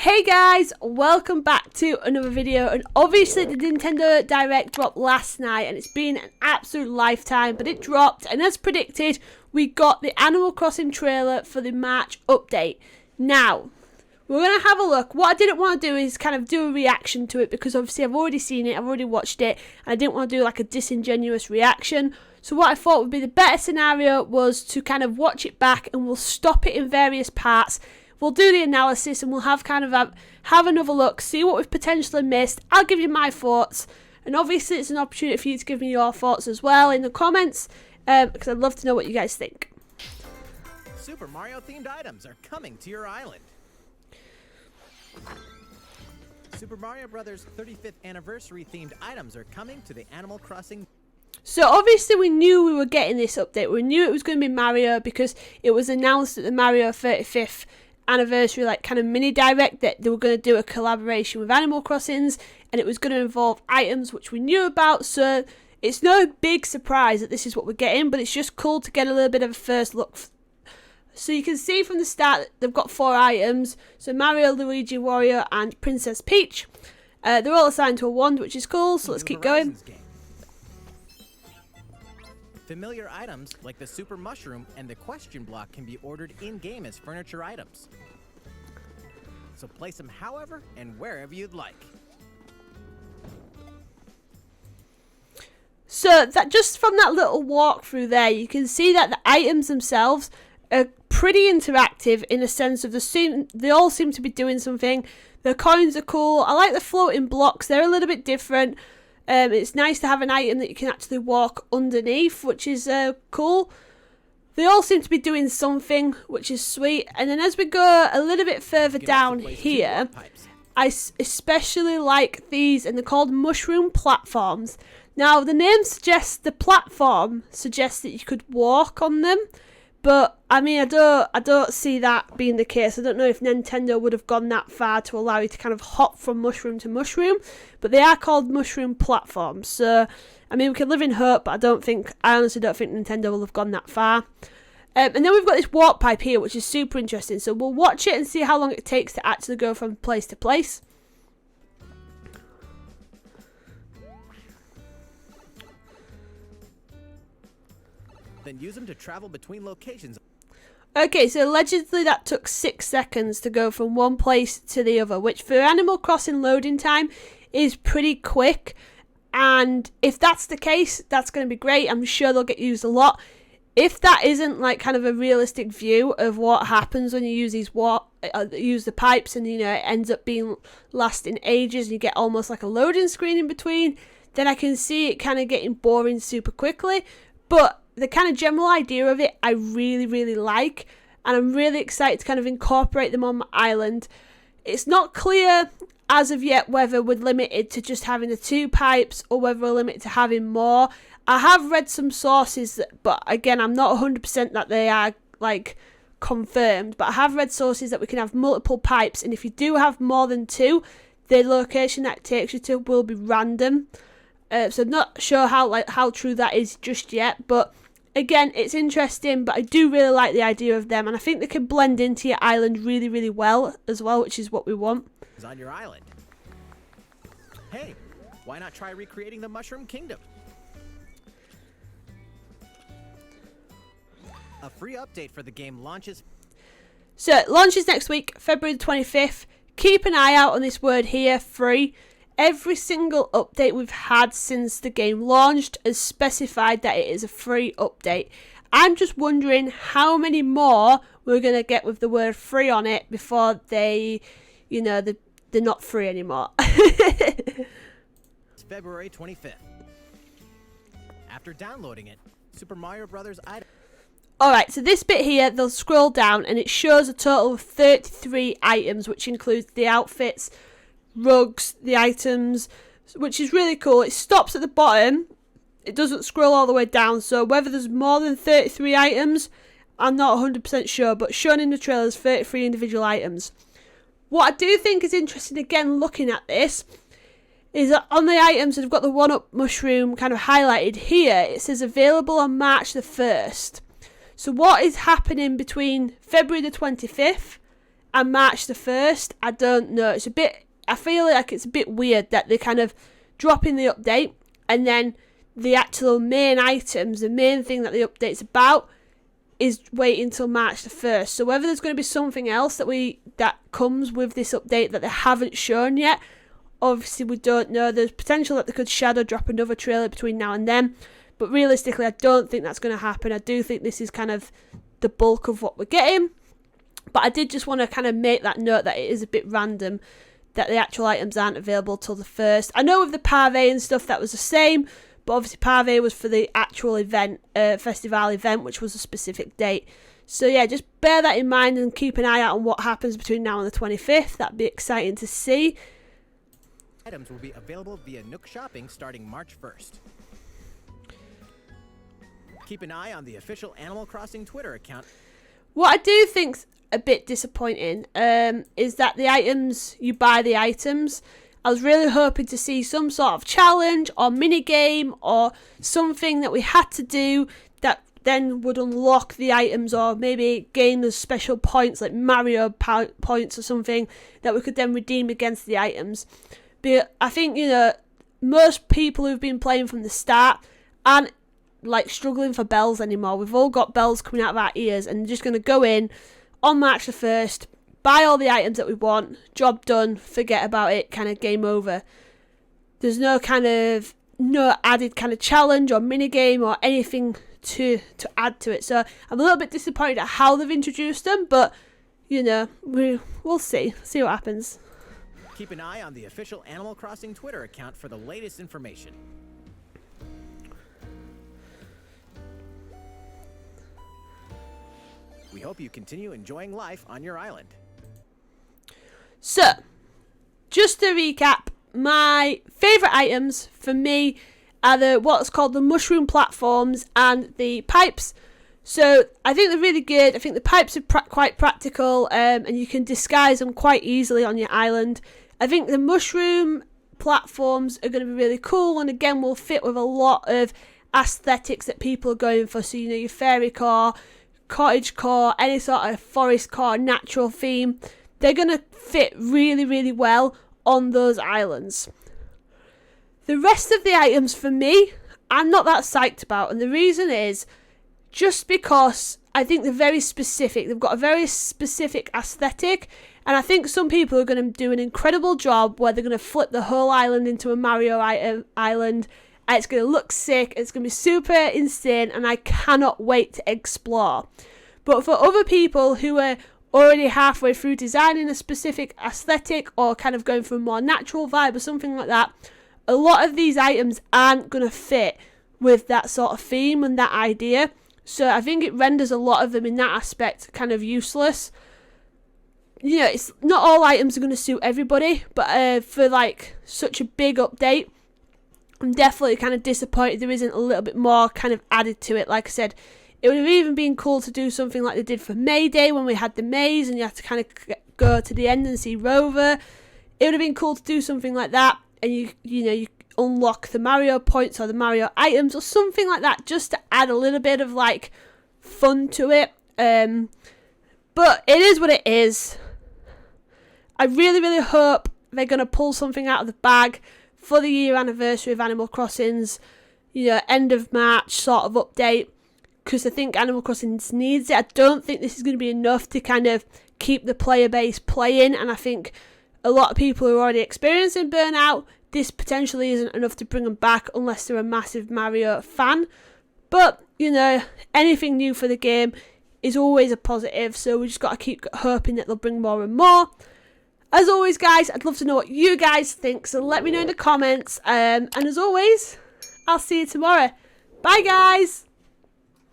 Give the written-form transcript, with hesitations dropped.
Hey guys, welcome back to another video, and obviously the Nintendo Direct dropped last night and it's been an absolute lifetime, but it dropped and as predicted we got the Animal Crossing trailer for the March update. Now, we're going to have a look. What I didn't want to do is kind of do a reaction to it because obviously I've already seen it, I've already watched it, and I didn't want to do like a disingenuous reaction. So what I thought would be the better scenario was to kind of watch it back and we'll stop it in various parts. We'll do the analysis and we'll have kind of have another look, see what we've potentially missed. I'll give you my thoughts, and obviously it's an opportunity for you to give me your thoughts as well in the comments, because I'd love to know what you guys think. Super Mario themed items are coming to your island. Super Mario Bros. 35th anniversary themed items are coming to the Animal Crossing. So obviously we knew we were getting this update. We knew it was going to be Mario because it was announced at the Mario 35th anniversary like kind of mini direct that they were going to do a collaboration with Animal Crossings, and it was going to involve items which we knew about, so it's no big surprise that this is what we're getting, but it's just cool to get a little bit of a first look. So you can see from the start that they've got 4 items, so Mario, Luigi, Wario and Princess Peach. They're all assigned to a wand, which is cool, so let's keep going. Familiar items like the Super Mushroom and the Question Block can be ordered in-game as furniture items. So place them however and wherever you'd like. So that just from that little walkthrough there, you can see that the items themselves are pretty interactive in a sense of they all seem to be doing something. The coins are cool. I like the floating blocks. They're a little bit different. It's nice to have an item that you can actually walk underneath, which is cool. They all seem to be doing something, which is sweet. And then as we go a little bit further down here, I especially like these, and they're called mushroom platforms. Now, the name suggests the platform suggests that you could walk on them. But, I mean, I don't see that being the case. I don't know if Nintendo would have gone that far to allow you to kind of hop from mushroom to mushroom. But they are called mushroom platforms. So, I mean, we can live in hope, but I honestly don't think Nintendo will have gone that far. And then we've got this warp pipe here, which is super interesting. So we'll watch it and see how long it takes to actually go from place to place. Then use them to travel between locations. Okay, so allegedly that took 6 seconds to go from one place to the other, which for Animal Crossing loading time is pretty quick. And if that's the case, that's going to be great. I'm sure they'll get used a lot. If that isn't like kind of a realistic view of what happens when you use these use the pipes, and you know it ends up being lasting ages and you get almost like a loading screen in between, then I can see it kind of getting boring super quickly. But the kind of general idea of it I really like, and I'm really excited to kind of incorporate them on my island. It's not clear as of yet whether we're limited to just having the 2 pipes or whether we're limited to having more. I have read some sources but again I'm not 100% that they are like confirmed, but I have read sources that we can have multiple pipes, and if you do have more than 2, the location that it takes you to will be random. So I'm not sure how true that is just yet, but again, it's interesting, but I do really like the idea of them, and I think they can blend into your island really well as well, which is what we want. Is on your island. Hey, why not try recreating the Mushroom Kingdom? A free update for the game launches. So it launches next week, February the 25th. Keep an eye out on this word here, free. Every single update we've had since the game launched has specified that it is a free update. I'm just wondering how many more we're going to get with the word free on it before they're not free anymore. It's February 25th. After downloading it, Super Mario Bros. Item. Alright, so this bit here, they'll scroll down and it shows a total of 33 items, which includes the outfits, rugs, the items, which is really cool. It stops at the bottom, it doesn't scroll all the way down, so whether there's more than 33 items I'm not 100% sure, but shown in the trailer is 33 individual items. What I do think is interesting, again looking at this, is that on the items that have got the 1-up mushroom kind of highlighted here, it says available on March the 1st. So what is happening between February the 25th and March the 1st, I don't know. I feel like it's a bit weird that they kind of drop in the update and then the actual main items, the main thing that the update's about, is waiting until March the 1st. So whether there's going to be something else that comes with this update that they haven't shown yet, obviously we don't know. There's potential that they could shadow drop another trailer between now and then, but realistically I don't think that's going to happen. I do think this is kind of the bulk of what we're getting, but I did just want to kind of make that note that it is a bit random that the actual items aren't available till the 1st. I know with the Parve and stuff that was the same, but obviously Parve was for the actual event, festival event, which was a specific date. So yeah, just bear that in mind and keep an eye out on what happens between now and the 25th. That'd be exciting to see. Items will be available via Nook Shopping starting March 1st. Keep an eye on the official Animal Crossing Twitter account. What I do think's a bit disappointing is that the items, you buy the items. I was really hoping to see some sort of challenge or mini game or something that we had to do that then would unlock the items, or maybe gain those special points like Mario points or something that we could then redeem against the items. But I think, most people who've been playing from the start aren't like struggling for bells anymore. We've all got bells coming out of our ears, and just going to go in on March the 1st, buy all the items that we want, job done, forget about it, kind of game over. There's no added kind of challenge or mini game or anything to add to it. So I'm a little bit disappointed at how they've introduced them, but we'll see what happens. Keep an eye on the official Animal Crossing Twitter account for the latest information. We hope you continue enjoying life on your island. So, just to recap, my favourite items for me are what's called the mushroom platforms and the pipes. So I think they're really good. I think the pipes are quite practical, and you can disguise them quite easily on your island. I think the mushroom platforms are going to be really cool, and again will fit with a lot of aesthetics that people are going for. So your fairy core, cottage core, any sort of forest core, natural theme. They're going to fit really, really well on those islands. The rest of the items for me, I'm not that psyched about. And the reason is just because I think they're very specific. They've got a very specific aesthetic. And I think some people are going to do an incredible job where they're going to flip the whole island into a Mario island. And it's going to look sick. It's going to be super insane. And I cannot wait to explore. But for other people who are already halfway through designing a specific aesthetic or kind of going for a more natural vibe or something like that, a lot of these items aren't going to fit with that sort of theme and that idea. So I think it renders a lot of them in that aspect kind of useless. It's not all items are going to suit everybody, but for like such a big update, I'm definitely kind of disappointed there isn't a little bit more kind of added to it. Like I said, it would have even been cool to do something like they did for May Day when we had the maze and you had to kind of go to the end and see Rover. It would have been cool to do something like that, and you unlock the Mario points or the Mario items or something like that, just to add a little bit of like fun to it. But it is what it is. I really, really hope they're going to pull something out of the bag for the year anniversary of Animal Crossing's, end of March sort of update, because I think Animal Crossing needs it. I don't think this is going to be enough to kind of keep the player base playing, and I think a lot of people who are already experiencing burnout, this potentially isn't enough to bring them back unless they're a massive Mario fan. But, anything new for the game is always a positive, so we just got to keep hoping that they'll bring more and more. As always, guys, I'd love to know what you guys think, so let me know in the comments. And as always, I'll see you tomorrow. Bye, guys!